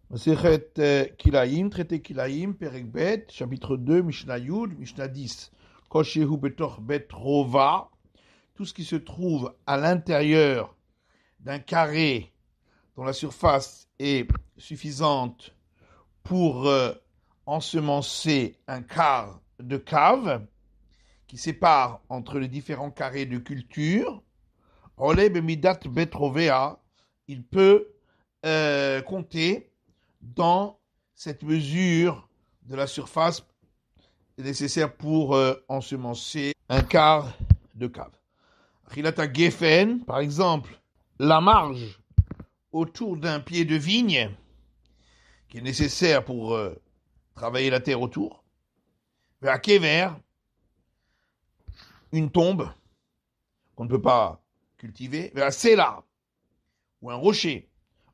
Masechet Kilaim, traité Kilaim, Perek Bet, chapitre 2, Mishnah Yud, Mishnah 10. Koshehu Betor Bet Rova, tout ce qui se trouve à l'intérieur d'un carré dont la surface est suffisante pour ensemencer un quart de cave qui sépare entre les différents carrés de culture. Oleh Bemidat Bet Rovea, il peut compter dans cette mesure de la surface nécessaire pour ensemencer un quart de cave. Chilata Geffen, par exemple, la marge autour d'un pied de vigne qui est nécessaire pour travailler la terre autour. Vers Kever, une tombe qu'on ne peut pas cultiver. Vers Sela, ou un rocher.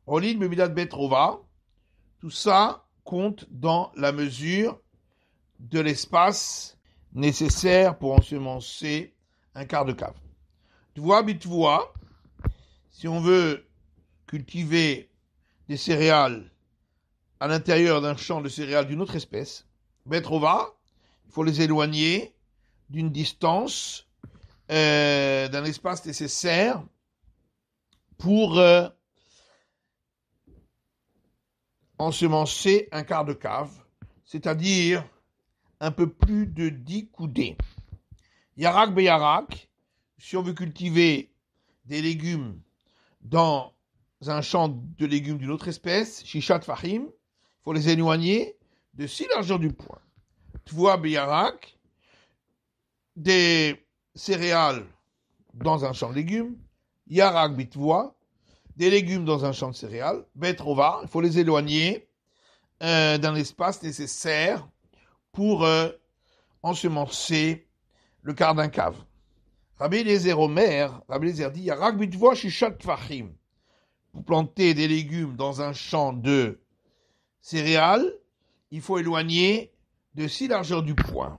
Olid Bemidat Betrova, tout ça compte dans la mesure de l'espace nécessaire pour ensemencer un quart de cave. Bitvoa, si on veut cultiver des céréales à l'intérieur d'un champ de céréales d'une autre espèce, Betrova, il faut les éloigner d'une distance, d'un espace nécessaire pour ensemencer un quart de cave, c'est-à-dire un peu plus de 10 coudées. Yarak beyarak, si on veut cultiver des légumes dans un champ de légumes d'une autre espèce, Shishat Fahim, il faut les éloigner de 6 largeurs du poing. Tvoa beyarak, des céréales dans un champ de légumes, Yarak bitvoa, des légumes dans un champ de céréales, Betrova, il faut les éloigner d'un espace nécessaire pour ensemencer le quart d'un cave. Rabbi Eliezer Omer, Rabbi Eliezer dit, Yarak bitvoa shishat fachim. Pour planter des légumes dans un champ de céréales, il faut éloigner de 6 largeurs du poing.